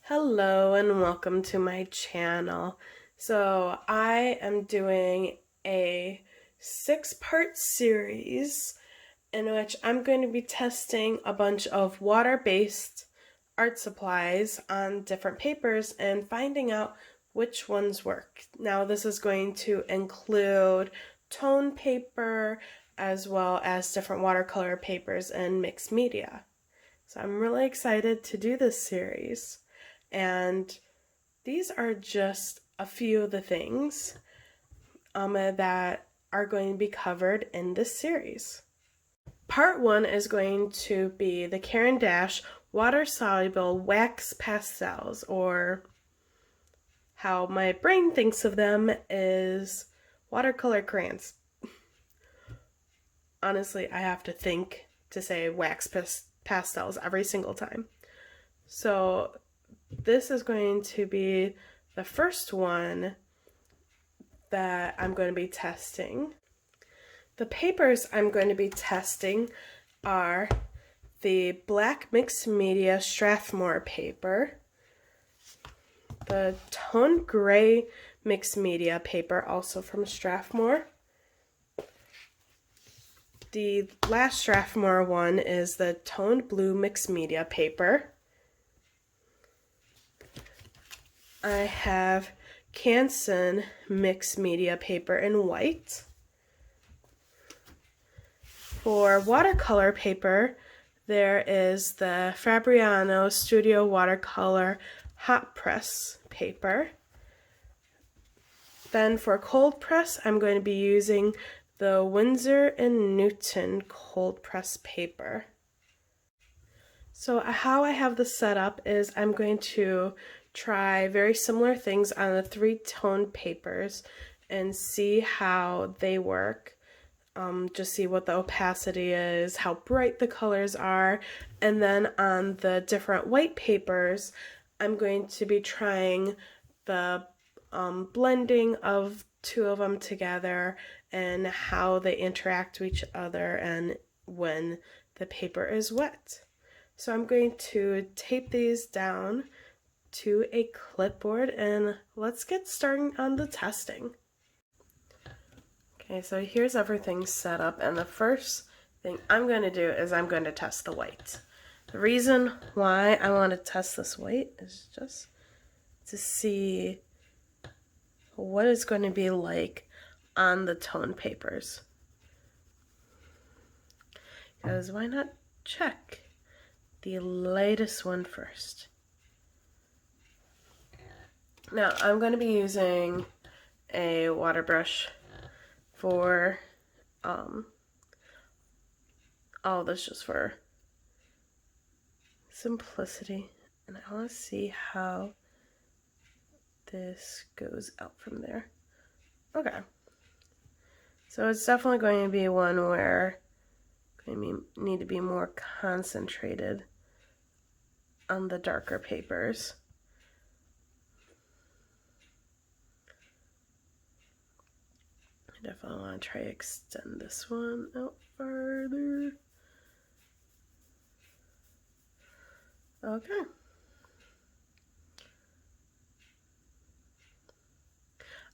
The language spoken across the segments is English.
Hello and welcome to my channel. So I am doing a 6-part series in which I'm going to be testing a bunch of water-based art supplies on different papers and finding out which ones work. Now this is going to include tone paper as well as different watercolor papers and mixed media. So I'm really excited to do this series. And these are just a few of the things that are going to be covered in this series. Part 1 is going to be the Caran D'ache Water-Soluble Wax Pastels, or how my brain thinks of them is watercolor crayons. Honestly, I have to think to say wax pastels every single time. So this is going to be the first one that I'm going to be testing. The papers I'm going to be testing are the black mixed media Strathmore paper, the tone gray mixed media paper, also from Strathmore. The last Strathmore one is the toned blue mixed media paper. I have Inktense mixed media paper in white. For watercolor paper, there is the Faber-Castell Studio Watercolor Hot Press paper. Then for cold press, I'm going to be using the Winsor & Newton cold press paper. So how I have this set up is I'm going to try very similar things on the 3-tone papers and see how they work. Just see what the opacity is, how bright the colors are, and then on the different white papers, I'm going to be trying the blending of 2 of them together and how they interact with each other and when the paper is wet. So I'm going to tape these down to a clipboard and let's get started on the testing. Okay, so here's everything set up, and the first thing I'm going to do is I'm going to test the white. The reason why I want to test this white is just to see what it's going to be like on the tone papers. Because why not check the lightest one first? Now I'm going to be using a water brush for all this just for simplicity, and I want to see how this goes out from there. Okay, so it's definitely going to be one where I need to be more concentrated on the darker papers. I definitely want to try to extend this one out further. Okay.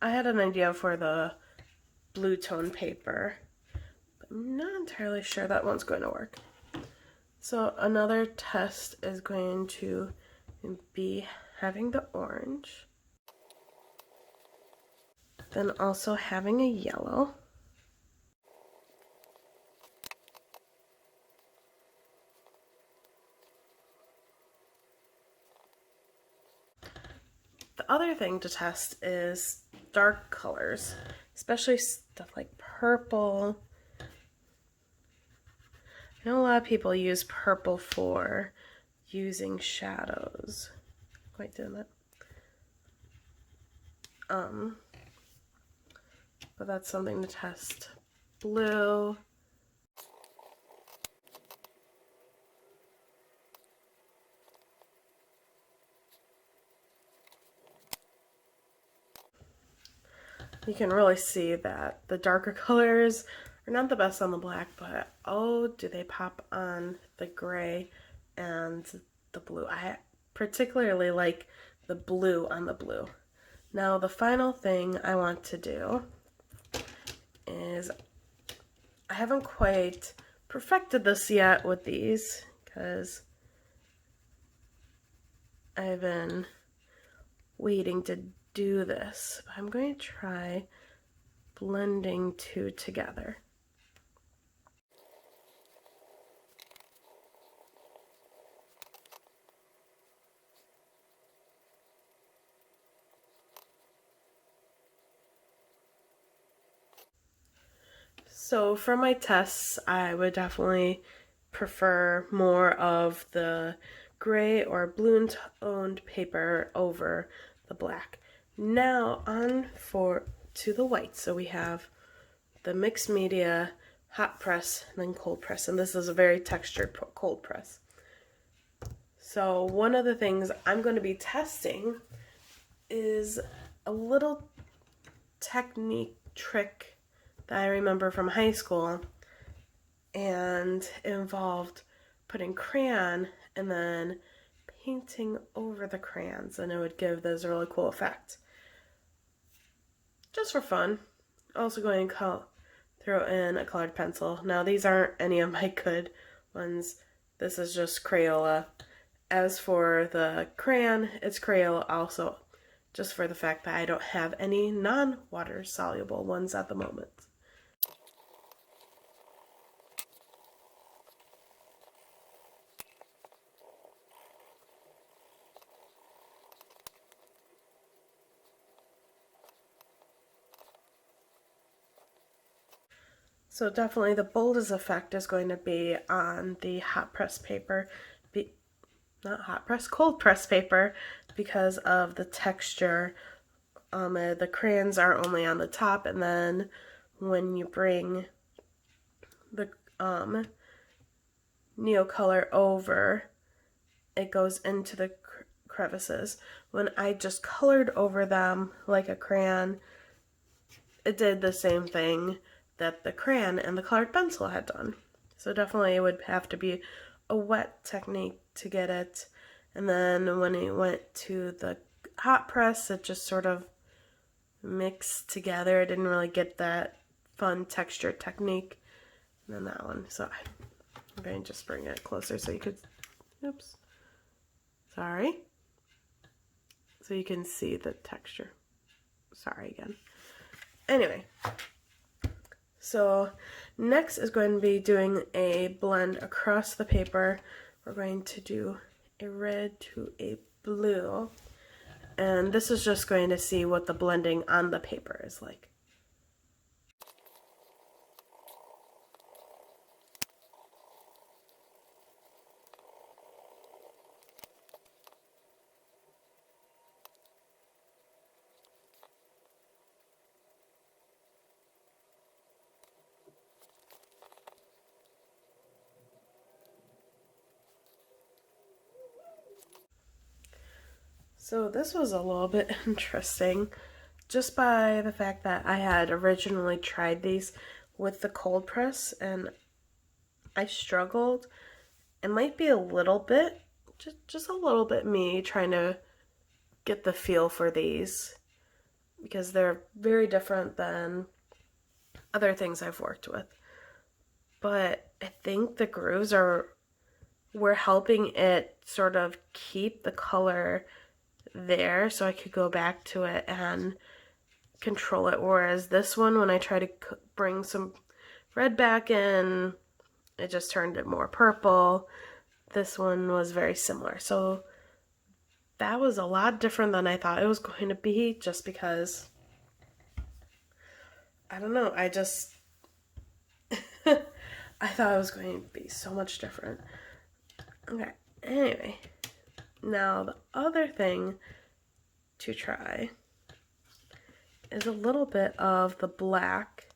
I had an idea for the blue tone paper, but I'm not entirely sure that one's going to work. So another test is going to be having the orange. Then also having a yellow. The other thing to test is dark colors, especially stuff like purple. I know a lot of people use purple for using shadows. Quite doing that. But that's something to test. Blue. You can really see that the darker colors are not the best on the black, but oh, do they pop on the gray and the blue. I particularly like the blue on the blue. Now the final thing I want to do is, I haven't quite perfected this yet with these because I've been waiting to do this. But I'm going to try blending two together. So for my tests, I would definitely prefer more of the gray or blue toned paper over the black. Now on to the white. So we have the mixed media, hot press, and then cold press. And this is a very textured cold press. So one of the things I'm going to be testing is a little technique trick that I remember from high school, and it involved putting crayon and then painting over the crayons, and it would give this really cool effect. Just for fun. Also going to throw in a colored pencil. Now these aren't any of my good ones. This is just Crayola. As for the crayon, it's Crayola also, just for the fact that I don't have any non-water soluble ones at the moment. So definitely the boldest effect is going to be on the hot press paper, not hot press, cold press paper, because of the texture. The crayons are only on the top, and then when you bring the Neocolor over, it goes into the crevices. When I just colored over them like a crayon, it did the same thing that the crayon and the colored pencil had done. So definitely it would have to be a wet technique to get it. And then when it went to the hot press, it just sort of mixed together. I didn't really get that fun texture technique. And then that one. So I'm going to just bring it closer so you could, oops, sorry. So you can see the texture. Sorry again. Anyway. So next is going to be doing a blend across the paper. We're going to do a red to a blue. And this is just going to see what the blending on the paper is like. So this was a little bit interesting, just by the fact that I had originally tried these with the cold press and I struggled. It might be a little bit, just a little bit me trying to get the feel for these, because they're very different than other things I've worked with. But I think the grooves were helping it sort of keep the color there so I could go back to it and control it, whereas this one, when I try to bring some red back in, it just turned it more purple. This one was very similar, so that was a lot different than I thought it was going to be, just because I don't know, I just I thought it was going to be so much different. Okay, anyway, now the other thing to try is a little bit of the black,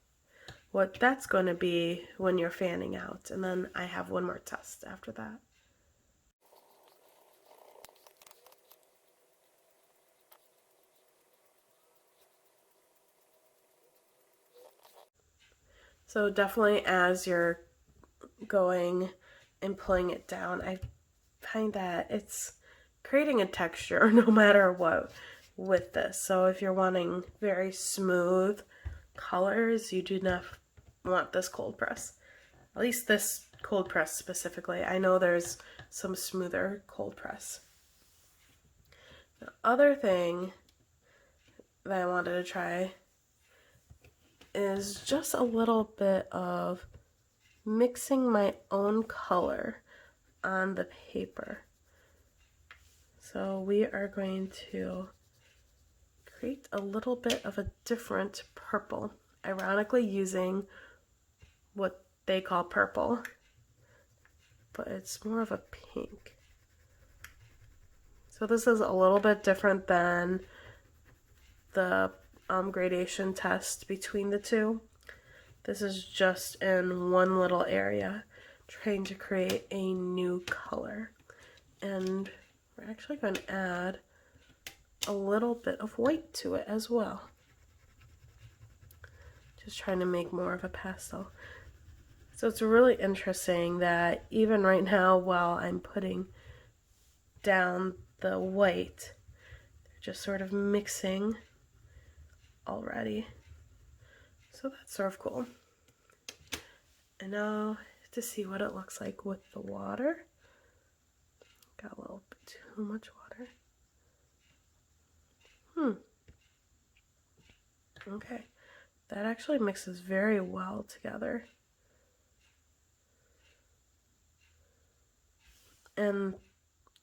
what that's going to be when you're fanning out, and then I have one more test after that. So definitely as you're going and pulling it down, I find that it's creating a texture no matter what with this. So if you're wanting very smooth colors, you do not want this cold press. At least this cold press specifically. I know there's some smoother cold press. The other thing that I wanted to try is just a little bit of mixing my own color on the paper. So we are going to create a little bit of a different purple, ironically using what they call purple, but it's more of a pink. So this is a little bit different than the gradation test between the two. This is just in one little area, trying to create a new color. And we're actually going to add a little bit of white to it as well. Just trying to make more of a pastel. So it's really interesting that even right now, while I'm putting down the white, they're just sort of mixing already. So that's sort of cool. And now to see what it looks like with the water. Got a little bit too much water. Okay, that actually mixes very well together. And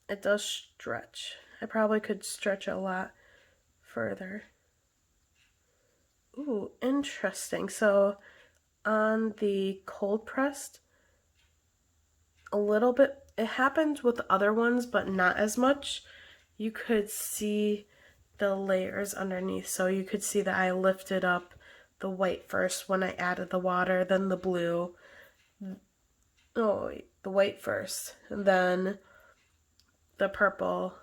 it does stretch. I probably could stretch it a lot further. Ooh, interesting. So on the cold pressed, a little bit, it happened with other ones, but not as much. You could see the layers underneath. So you could see that I lifted up the white first when I added the water, then the blue. Oh, wait, the white first, and then the purple,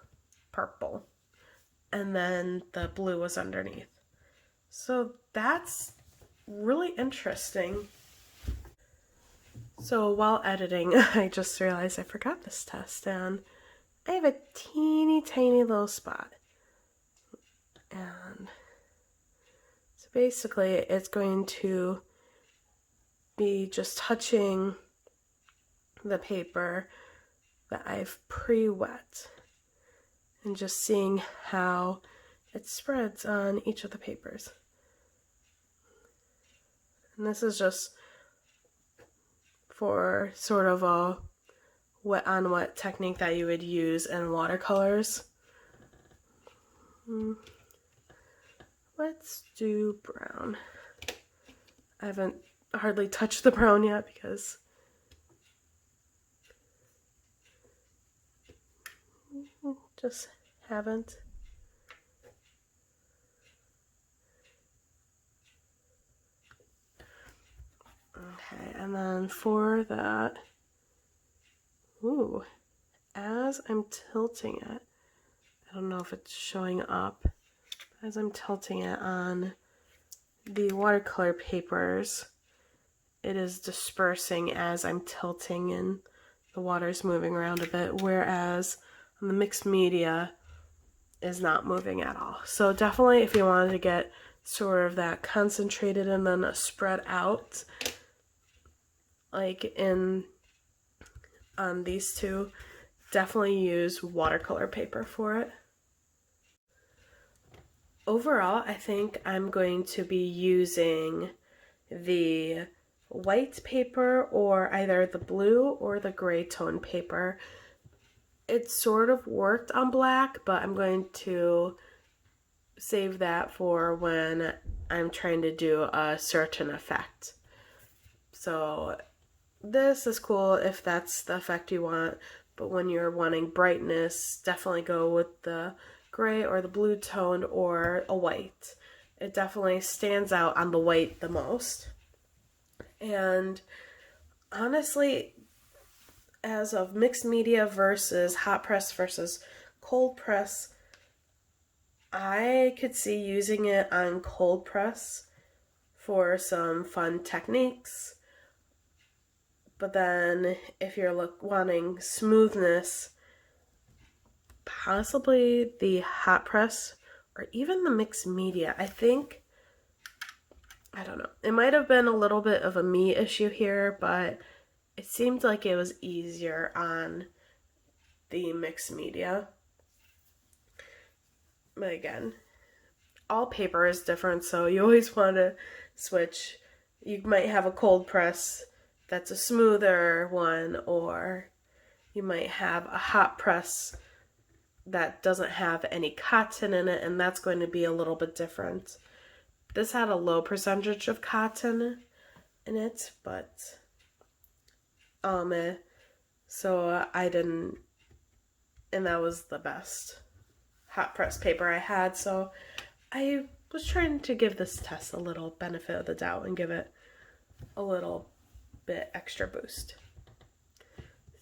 and then the blue was underneath. So that's really interesting. So while editing, I just realized I forgot this test, and I have a teeny tiny little spot. And so basically it's going to be just touching the paper that I've pre-wet and just seeing how it spreads on each of the papers. And this is just for sort of a wet on wet technique that you would use in watercolors. Let's do brown. I haven't hardly touched the brown yet because just haven't. Okay, and then for that, ooh, as I'm tilting it, I don't know if it's showing up, as I'm tilting it on the watercolor papers, it is dispersing as I'm tilting and the water's moving around a bit, whereas on the mixed media is not moving at all. So definitely if you wanted to get sort of that concentrated and then a spread out, like in on these two, definitely use watercolor paper for it. Overall, I think I'm going to be using the white paper or either the blue or the gray tone paper. It sort of worked on black, but I'm going to save that for when I'm trying to do a certain effect. So this is cool if that's the effect you want, but when you're wanting brightness, definitely go with the gray or the blue tone or a white. It definitely stands out on the white the most. And honestly, as of mixed media versus hot press versus cold press, I could see using it on cold press for some fun techniques. But then if you're wanting smoothness, possibly the hot press or even the mixed media. I don't know. It might have been a little bit of a me issue here, but it seemed like it was easier on the mixed media. But again, all paper is different, so you always want to switch. You might have a cold press that's a smoother one, or you might have a hot press that doesn't have any cotton in it, and that's going to be a little bit different. This had a low percentage of cotton in it, but so I didn't, and that was the best hot press paper I had, so I was trying to give this test a little benefit of the doubt and give it a little bit extra boost.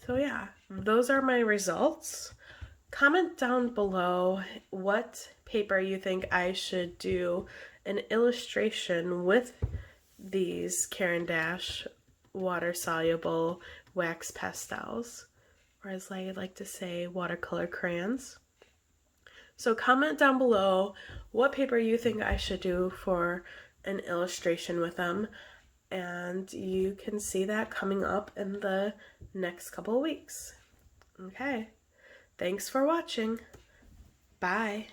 So yeah, those are my results. Comment down below what paper you think I should do an illustration with these Caran D'ache water soluble wax pastels, or as I like to say, watercolor crayons. So comment down below what paper you think I should do for an illustration with them, and you can see that coming up in the next couple of weeks. Okay, thanks for watching. Bye.